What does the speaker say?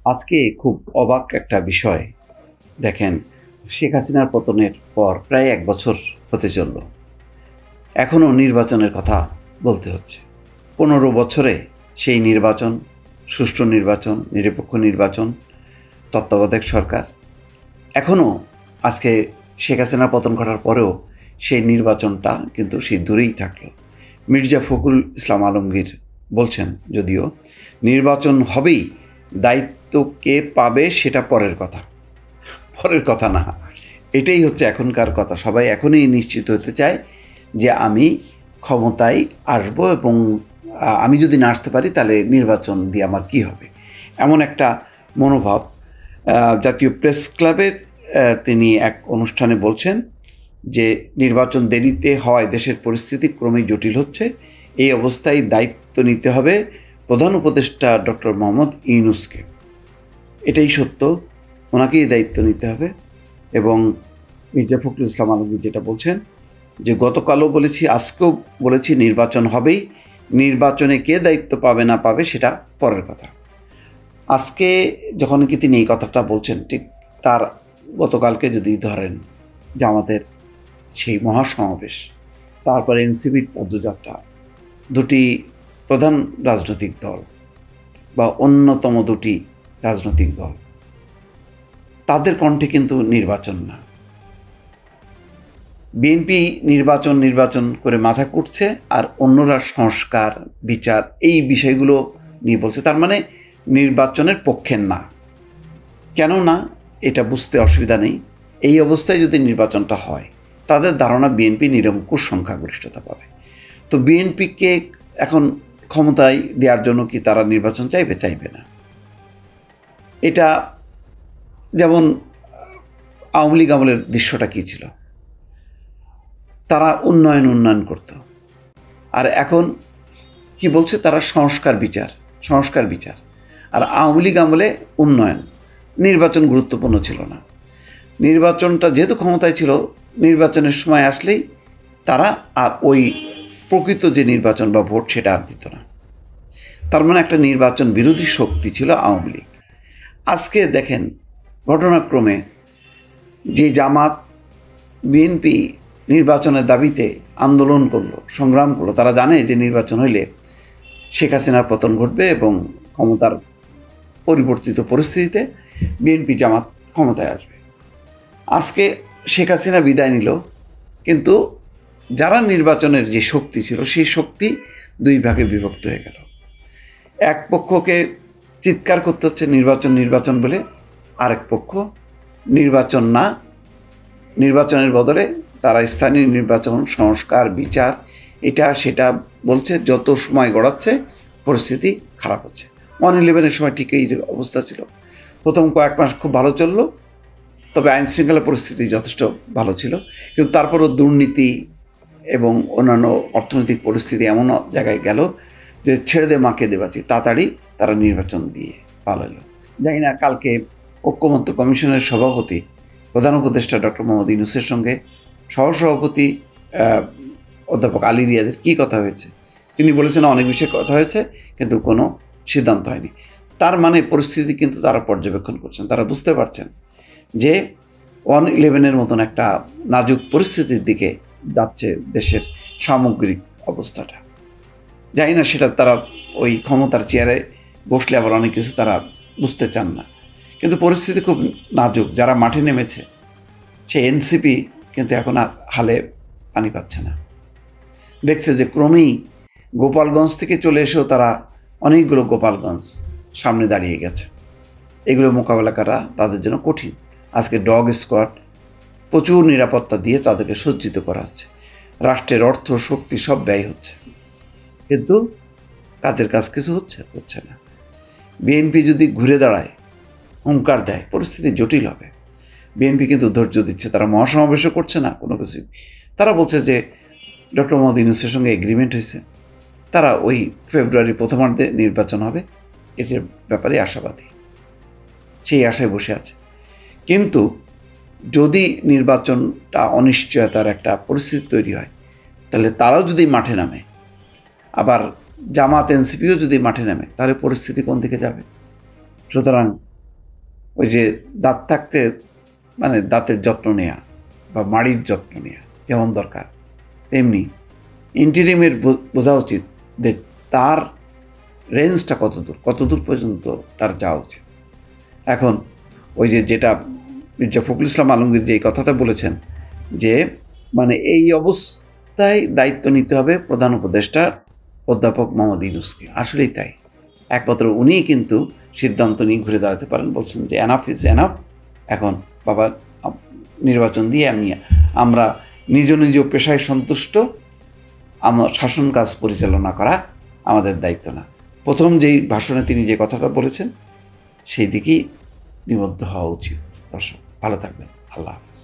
আজকে খুব অবাক একটা বিষয়। দেখেন, শেখ হাসিনার পতনের পর প্রায় ১ বছর হতে চলল। এখনও নির্বাচনের কথা বলতে হচ্ছে। ১৫ বছরে সেই নির্বাচন, সুষ্ঠু নির্বাচন, নিরপেক্ষ নির্বাচন, তত্ত্বাবধায়ক সরকার। এখনও আজকে শেখ হাসিনার পতন ঘটার পরেও সেই নির্বাচনটা কিন্তু সেই দূরেই থাকলো। মির্জা ফখরুল ইসলাম আলমগীর বলছেন, যদিও নির্বাচন হবেই, দায়িত্ব কে পাবে সেটা পরের কথা। পরের কথা না, এটাই হচ্ছে এখনকার কথা। সবাই এখনই নিশ্চিত হতে চায় যে আমি ক্ষমতায় আসব এবং আমি যদি না আসতে পারি তাহলে নির্বাচন দিয়ে আমার কী হবে, এমন একটা মনোভাব। জাতীয় প্রেস ক্লাবে তিনি এক অনুষ্ঠানে বলছেন যে নির্বাচন দেরিতে হওয়ায় দেশের পরিস্থিতি ক্রমেই জটিল হচ্ছে। এই অবস্থায় দায়িত্ব নিতে হবে প্রধান উপদেষ্টা ডক্টর মোহাম্মদ ইউনূসকে। এটাই সত্য, ওনাকেই দায়িত্ব নিতে হবে। এবং মির্জা ফখরুল ইসলাম আলমগীর যেটা বলছেন যে গতকালও বলেছি, আজকেও বলেছি, নির্বাচন হবেই, নির্বাচনে কে দায়িত্ব পাবে না পাবে সেটা পরের কথা। আজকে যখন কি তিনি এই কথাটা বলছেন, ঠিক তার গতকালকে যদি ধরেন জামাতের সেই মহাসমাবেশ, তারপরে এনসিপির পদযাত্রা, দুটি প্রধান রাজনৈতিক দল বা অন্যতম দুটি রাজনৈতিক দল, তাদের কণ্ঠে কিন্তু নির্বাচন না। বিএনপি নির্বাচন করে মাথা কুটছে, আর অন্যরা সংস্কার, বিচার, এই বিষয়গুলো নিয়ে বলছে। তার মানে নির্বাচনের পক্ষের না। কেন না এটা বুঝতে অসুবিধা নেই। এই অবস্থায় যদি নির্বাচনটা হয়, তাদের ধারণা বিএনপি নিরঙ্কুশ সংখ্যাগরিষ্ঠতা পাবে। তো বিএনপিকে এখন ক্ষমতায় দেওয়ার জন্য কি তারা নির্বাচন চাইবে? চাইবে না। এটা যেমন আওয়ামী লীগ আমলের দৃশ্যটা কী ছিল, তারা উন্নয়ন করত, আর এখন কি বলছে, তারা সংস্কার বিচার। আর আওয়ামী লীগ আমলে উন্নয়ন, নির্বাচন গুরুত্বপূর্ণ ছিল না। নির্বাচনটা যেহেতু ক্ষমতায় ছিল, নির্বাচনের সময় আসলেই তারা আর ওই প্রকৃত যে নির্বাচন বা ভোট সেটা আর দিত না। তার মানে একটা নির্বাচন বিরোধী শক্তি ছিল আওয়ামী লীগ। আজকে দেখেন ঘটনাক্রমে যে জামাত, বিএনপি নির্বাচনের দাবিতে আন্দোলন করলো, সংগ্রাম করলো, তারা জানে যে নির্বাচন হইলে শেখ হাসিনার পতন ঘটবে এবং ক্ষমতার পরিবর্তিত পরিস্থিতিতে বিএনপি জামাত ক্ষমতায় আসবে। আজকে শেখ হাসিনা বিদায় নিল, কিন্তু যারা নির্বাচনের যে শক্তি ছিল সেই শক্তি দুই ভাগে বিভক্ত হয়ে গেল। এক পক্ষকে চিৎকার করতে হচ্ছে নির্বাচন বলে, আরেক পক্ষ নির্বাচন না, নির্বাচনের বদলে তারা স্থানীয় নির্বাচন, সংস্কার, বিচার, এটা সেটা বলছে। যত সময় গড়াচ্ছে পরিস্থিতি খারাপ হচ্ছে। 1/11-এর সময় ঠিক এই অবস্থা ছিল। প্রথম কয়েক মাস খুব ভালো চললো, তবে আইন শৃঙ্খলা পরিস্থিতি যথেষ্ট ভালো ছিল, কিন্তু তারপরও দুর্নীতি এবং অন্যান্য অর্থনৈতিক পরিস্থিতি এমন জায়গায় গেল যে ছেড়ে দে মাকে দেবাছি, তাড়াতাড়ি তারা নির্বাচন দিয়ে পালালো। জানি না কালকে ঐক্যমত্য কমিশনের সভাপতি প্রধান উপদেষ্টা ডক্টর মোহাম্মদ ইউনূসের সঙ্গে সহসভাপতি অধ্যাপক আলী রিয়াজের কী কথা হয়েছে। তিনি বলেছেন অনেক বিষয়ে কথা হয়েছে, কিন্তু কোনো সিদ্ধান্ত হয়নি। তার মানে পরিস্থিতি কিন্তু তারা পর্যবেক্ষণ করছেন, তারা বুঝতে পারছেন যে 1/11-এর মতন একটা নাজুক পরিস্থিতির দিকে যাচ্ছে দেশের সামগ্রিক অবস্থাটা। জানি না সেটা তারা ওই ক্ষমতার চেয়ারে বসলে আবার অনেক কিছু তারা বুঝতে চান না, কিন্তু পরিস্থিতি খুব নাজুক। যারা মাঠে নেমেছে, সেই এনসিপি কিন্তু এখন আর হালে পানি পাচ্ছে না। দেখছে যে ক্রমেই গোপালগঞ্জ থেকে চলে এসেও তারা অনেকগুলো গোপালগঞ্জ সামনে দাঁড়িয়ে গেছে। এগুলো মোকাবেলা করা তাদের জন্য কঠিন। আজকে ডগ স্কোয়াড, প্রচুর নিরাপত্তা দিয়ে তাদেরকে সজ্জিত করা হচ্ছে। রাষ্ট্রের অর্থ, শক্তি সব ব্যয় হচ্ছে, কিন্তু কাজের কাজ কিছু হচ্ছে না। বিএনপি যদি ঘুরে দাঁড়ায়, হুঙ্কার দেয়, পরিস্থিতি জটিল হবে। বিএনপি কিন্তু ধৈর্য দিচ্ছে, তারা মহাসমাবেশও করছে না, কোনো কিছু। তারা বলছে যে ডক্টর মোহাম্মদ ইউনূসের সঙ্গে এগ্রিমেন্ট হয়েছে, তারা ওই ফেব্রুয়ারি প্রথমার্ধে নির্বাচন হবে, এটার ব্যাপারে আশাবাদী, সেই আশায় বসে আছে। কিন্তু যদি নির্বাচনটা অনিশ্চয়তার একটা পরিস্থিতি তৈরি হয়, তাহলে তারাও যদি মাঠে নামে, আবার জামাত এনসিপিও যদি মাঠে নামে, তাহলে পরিস্থিতি কোন দিকে যাবে? সুতরাং ওই যে দাঁত থাকতে মানে দাঁতের যত্ন নেওয়া বা মাড়ির যত্ন নেওয়া যেমন দরকার, তেমনি ইন্টিরিমের বোঝা উচিত যে তার রেঞ্জটা কতদূর পর্যন্ত তার যাওয়া উচিত। এখন ওই যে যেটা মির্জা ফখরুল ইসলাম আলমগীর যে কথাটা বলেছেন যে মানে এই অবস্থায় দায়িত্ব নিতে হবে প্রধান উপদেষ্টা অধ্যাপক মোহাম্মদ ইউনূসকে, আসলেই তাই। একমাত্র উনিই কিন্তু সিদ্ধান্ত নিয়ে ঘুরে দাঁড়াতে পারেন, বলছেন যে এনাফ ইজ এনাফ, এখন বাবা নির্বাচন দিয়ে আমরা নিজ নিজ পেশায় সন্তুষ্ট, আমার শাসন কাজ পরিচালনা করা আমাদের দায়িত্ব না। প্রথম যেই ভাষণে তিনি যে কথাটা বলেছেন সেই দিকেই নিবদ্ধ হওয়া উচিত। দর্শক ভালো থাকবেন, আল্লাহ হাফেজ।